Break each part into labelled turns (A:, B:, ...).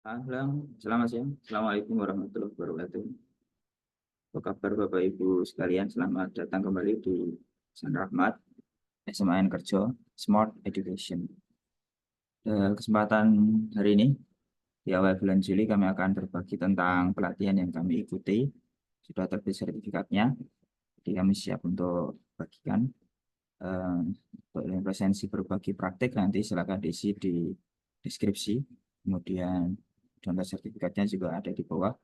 A: Halo, selamat siang. Assalamualaikum warahmatullahi wabarakatuh. Apa kabar Bapak Ibu sekalian? Selamat datang kembali di San Rahmat, SMAN Kerja, Smart Education. Kesempatan hari ini, di awal bulan Juli, kami akan berbagi tentang pelatihan yang kami ikuti. Sudah terbit sertifikatnya, jadi kami siap untuk bagikan. Untuk presensi berbagi praktik nanti silakan diisi di deskripsi. Kemudian download sertifikatnya juga ada di bawah.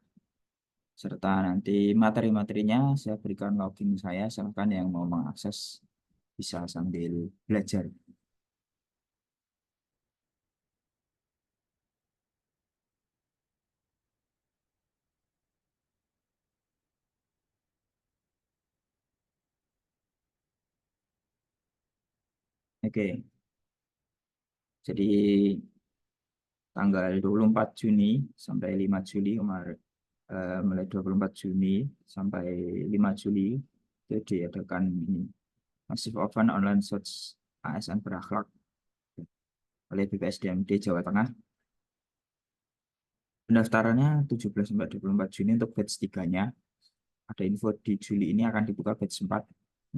A: Serta nanti materi-materinya saya berikan login saya, silakan yang mau mengakses bisa sambil belajar. Oke, jadi tanggal 24 Juni sampai 5 Juli kemarin, mulai 24 Juni sampai 5 Juli itu diadakan ini Massive Open Online Search ASN Berakhlak oleh BPSDMD Jawa Tengah. Pendaftarannya 17 sampai 24 Juni untuk batch 3-nya. Ada info di Juli ini akan dibuka batch 4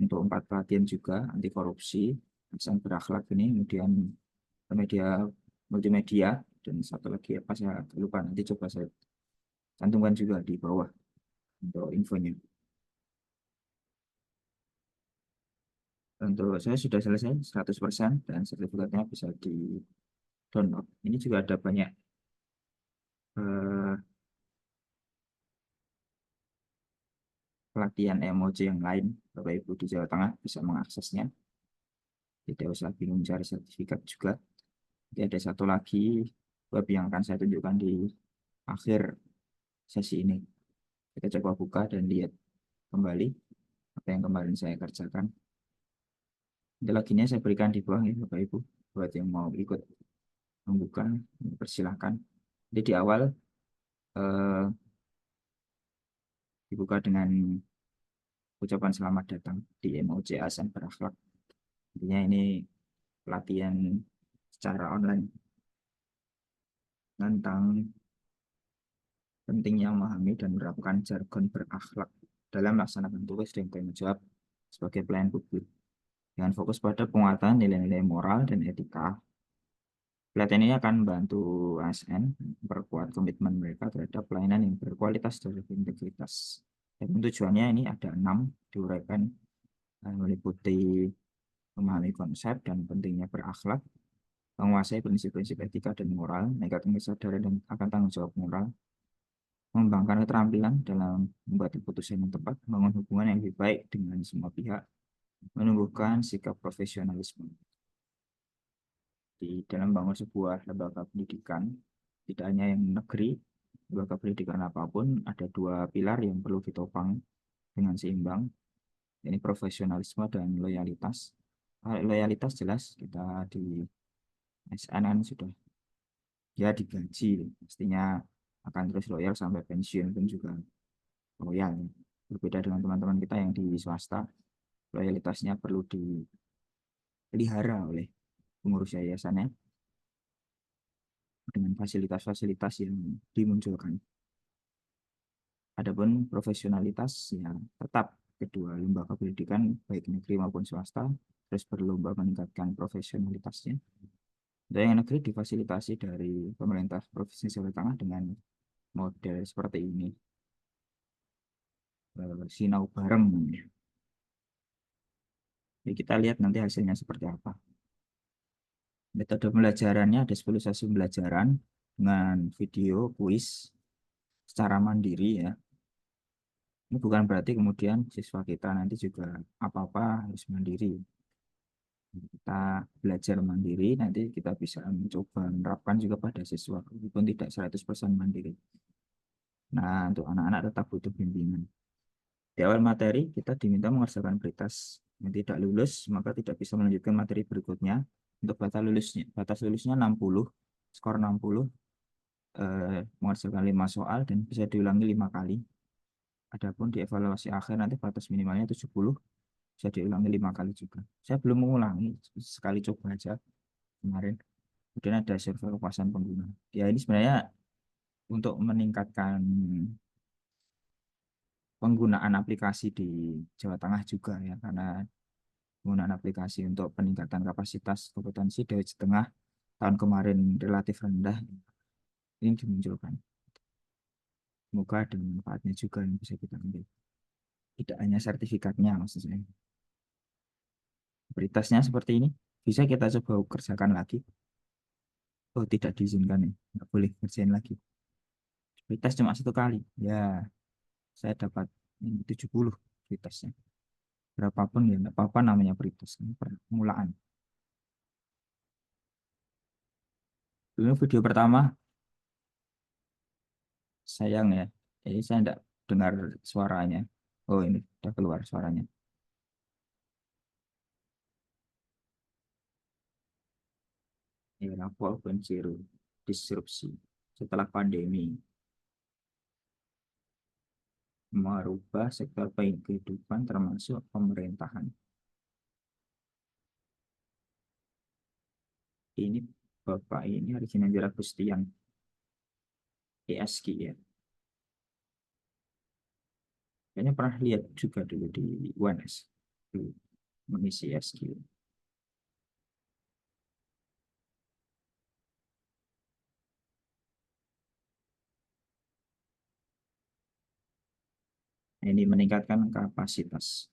A: untuk 4 pelatihan juga anti korupsi, ASN berakhlak ini, kemudian media multimedia, dan satu lagi apa saya lupa, nanti coba saya cantumkan juga di bawah untuk infonya. Untuk saya sudah selesai 100% dan sertifikatnya bisa di download. Ini juga ada banyak eh, pelatihan emoji yang lain. Bapak Ibu di Jawa Tengah bisa mengaksesnya. Tidak usah bingung cari sertifikat juga. Jadi ada satu lagi web yang akan saya tunjukkan di akhir sesi ini. Kita coba buka dan lihat kembali apa yang kemarin saya kerjakan. Nanti loginnya saya berikan di bawah ya Bapak Ibu. Buat yang mau ikut membuka, persilahkan. Jadi di awal eh, dibuka dengan ucapan selamat datang di MOJ ASN Berakhlak. Intinya ini pelatihan secara online tentang pentingnya memahami dan menerapkan jargon berakhlak dalam melaksanakan tugas dan tanggung jawab sebagai pelayan publik dengan fokus pada penguatan nilai-nilai moral dan etika. Pelatihan ini akan membantu ASN memperkuat komitmen mereka terhadap pelayanan yang berkualitas dan berintegritas. Dan tujuannya ini ada 6 diuraikan, meliputi memahami konsep dan pentingnya berakhlak, menguasai prinsip-prinsip etika dan moral, meningkatkan kesadaran dan akan tanggung jawab moral, mengembangkan keterampilan dalam membuat keputusan yang tepat, membangun hubungan yang lebih baik dengan semua pihak, menumbuhkan sikap profesionalisme. Di dalam membangun sebuah lembaga pendidikan, tidak hanya yang negeri, lembaga pendidikan apapun, ada dua pilar yang perlu ditopang dengan seimbang, ini profesionalisme dan loyalitas. Loyalitas jelas, kita di SNN sudah ya digaji, pastinya akan terus loyal sampai pensiun pun juga loyal. Berbeda dengan teman-teman kita yang di swasta, loyalitasnya perlu dipelihara oleh pengurus yayasannya dengan fasilitas-fasilitas yang dimunculkan. Adapun profesionalitas ya tetap kedua lembaga pendidikan baik negeri maupun swasta terus berlomba meningkatkan profesionalitasnya. Untuk yang negeri difasilitasi dari pemerintah Provinsi Jawa Tengah dengan model seperti ini, sinau bareng. Jadi kita lihat nanti hasilnya seperti apa. Metode pembelajarannya ada 10 sesi pembelajaran dengan video, kuis secara mandiri ya. Ini bukan berarti kemudian siswa kita nanti juga apa-apa harus mandiri. Kita belajar mandiri, nanti kita bisa mencoba menerapkan juga pada siswa, walaupun tidak 100% mandiri. Nah, untuk anak-anak tetap butuh bimbingan. Di awal materi, kita diminta mengerjakan berkas. Yang tidak lulus, maka tidak bisa melanjutkan materi berikutnya. Untuk batas lulusnya 60, skor 60, mengerjakan 5 soal dan bisa diulangi 5 kali. Adapun di evaluasi akhir nanti batas minimalnya 70, bisa diulangi 5 kali juga. Saya belum mengulangi, sekali coba aja kemarin. Kemudian ada survei kepuasan pengguna. Ya ini sebenarnya untuk meningkatkan penggunaan aplikasi di Jawa Tengah juga ya, karena penggunaan aplikasi untuk peningkatan kapasitas kompetensi dari setengah tahun kemarin relatif rendah, ini dimunculkan. Semoga ada manfaatnya juga yang bisa kita ambil. Tidak hanya sertifikatnya maksudnya. Prioritasnya seperti ini. Bisa kita coba kerjakan lagi. Oh, tidak diizinkan ya. Nggak boleh kerjain lagi. Prioritas cuma satu kali. Ya, saya dapat ini 70 prioritasnya. Berapapun ya, nggak apa-apa namanya prioritas. Ini permulaan. Dulu video pertama, sayang ya. Jadi saya tidak dengar suaranya. Oh, ini udah keluar suaranya. Era 4.0, disrupsi. Setelah pandemi, merubah sektor kehidupan termasuk pemerintahan. Ini Bapak ini Arjuna Gustian, ESG ya. Kayaknya pernah lihat juga dulu di UNS, di mengisi ESG. Ini meningkatkan kapasitas,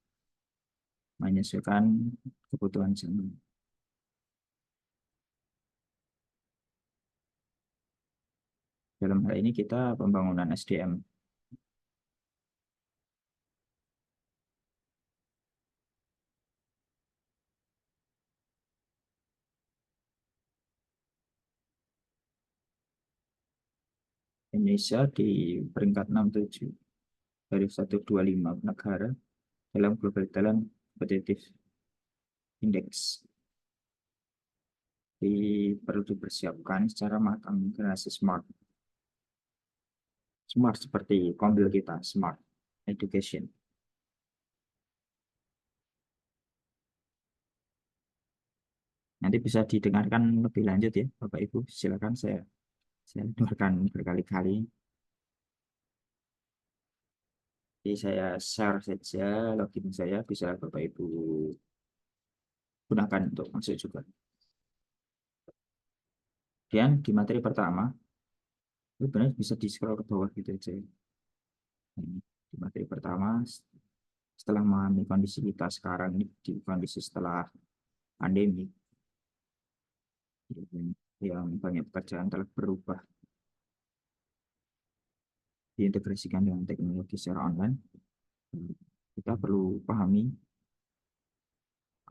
A: menyesuaikan kebutuhan zaman. Dalam hal ini kita pembangunan SDM. Indonesia di peringkat 67 dari 125 negara dalam Global Talent Competitive Index. Perlu dipersiapkan secara matang generasi smart. Smart seperti kombil kita, smart education. Nanti bisa didengarkan lebih lanjut ya, Bapak Ibu. Silakan saya dengarkan berkali-kali. Jadi saya share saja login saya, bisa Bapak Ibu gunakan untuk masuk juga. Dan di materi pertama, itu benar bisa di scroll ke bawah gitu aja. Ini, di materi pertama, setelah memahami kondisi kita sekarang ini, di kondisi setelah pandemi, yang banyak pekerjaan telah berubah, diintegrasikan dengan teknologi secara online, kita perlu pahami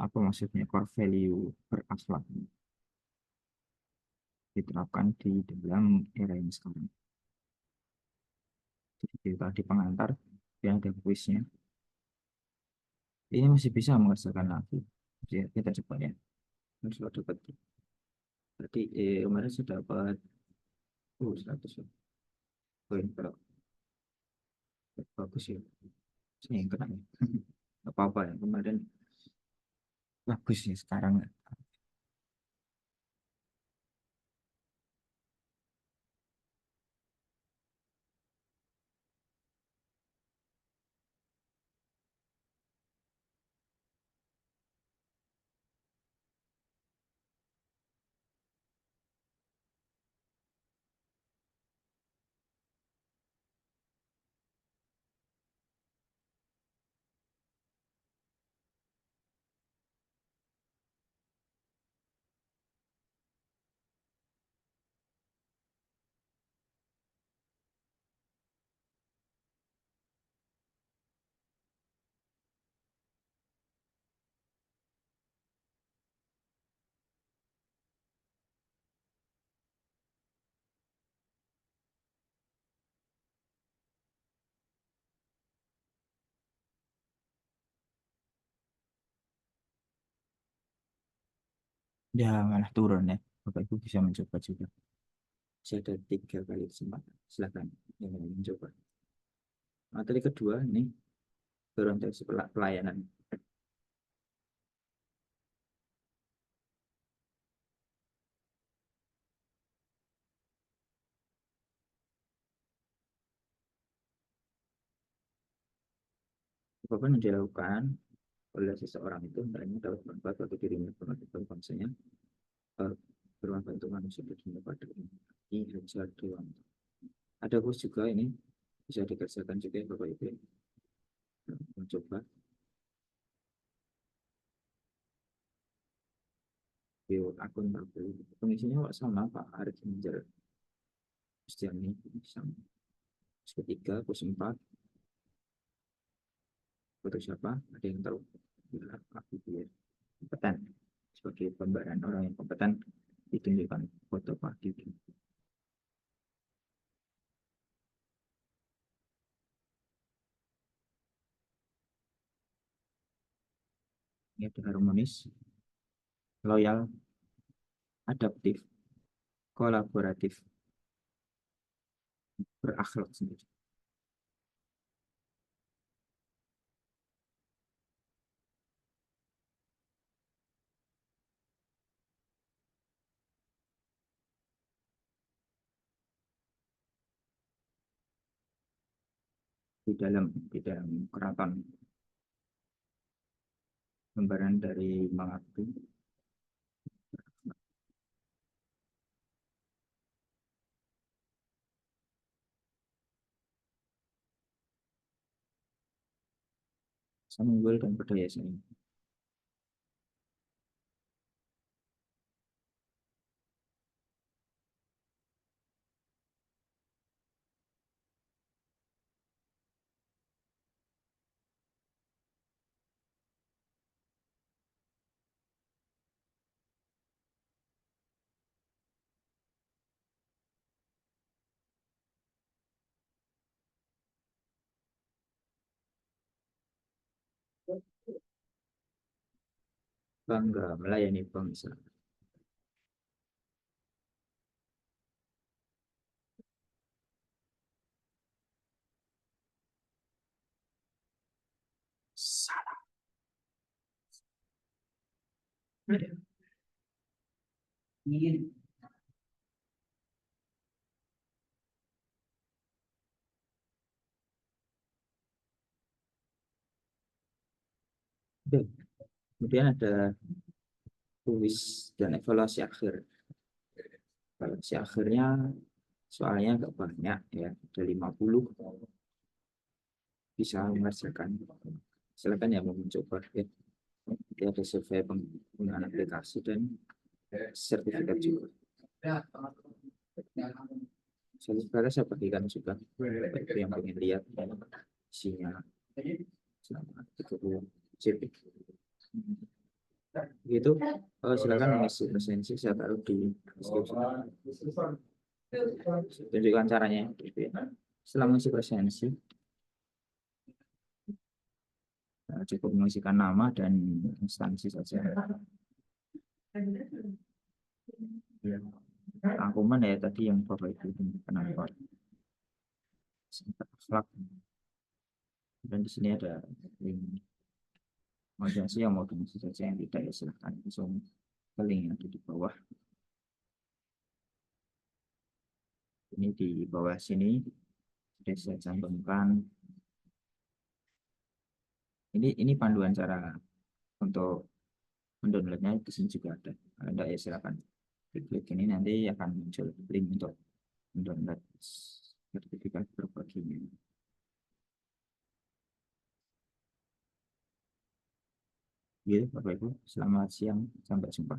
A: apa maksudnya core value berakhlak diterapkan di dalam era yang sekarang. Jadi tadi pengantar, yang ada kuisnya. Ini masih bisa mengerjakan lagi. Jadi kita coba ya. Ini sudah dapat. Berarti kemarin sudah dapat 100 ya. Poin berapa? Bagus ya. Saya yang kena ya. Gak apa-apa ya. Kemarin bagus ya sekarang. Ya malah turun ya. Bapak Ibu bisa mencoba juga. Saya ada 3 kali kesempatan. Silakan yang mau mencoba. Materi kedua ini turun dari pelayanan. apapun yang dilakukan oleh seseorang itu hendaknya dapat bermanfaat bagi dirinya, bermanfaat bangsanya, bermanfaat untuk manusia dunia pada ini Hajar Dewanto. Ada kurs juga ini bisa dikerjakan juga ya, Bapak Ibu. Mencoba di akun Bapak. Pengisinya sama Pak Arif Hinjar Kristiani sama. Ketiga, kurs 4, foto siapa? Ada yang tahu? Bila Pak Bibir kompeten sebagai pembayaran orang yang kompeten ditunjukkan foto Pak Bibir. Ini ada harmonis, loyal, adaptif, kolaboratif, berakhlak sendiri. Di dalam keraton gambaran dari mengabdi sanggul dan budaya seni. Bangga melayani bangsa. Salah. Oke. Kemudian ada kuis dan evaluasi akhir. Evaluasi akhirnya soalnya agak banyak ya, ada 50, bisa mengerjakan. Silakan ya mau mencoba ya. Nanti ada survei penggunaan aplikasi dan sertifikat juga. Saya bagikan juga bagi yang ingin lihat isinya selama 30 JP. Gitu, silakan mengisi presensi, saya taruh di deskripsi. Tunjukkan caranya. Setelah mengisi presensi, cukup mengisikan nama dan instansi saja. Rangkuman ya tadi yang Bapak Ibu kenapa. Dan di sini ada link organisasi yang mau diisi saja, yang tidak ya silahkan langsung ke link yang ada di bawah. Ini di bawah sini sudah saya cantumkan. Ini panduan cara untuk mendownloadnya, di sini juga ada. Kalau tidak ya silakan klik ini, nanti akan muncul link untuk mendownload sertifikat berbaginya. Gitu, Bapak Ibu, selamat siang, sampai jumpa.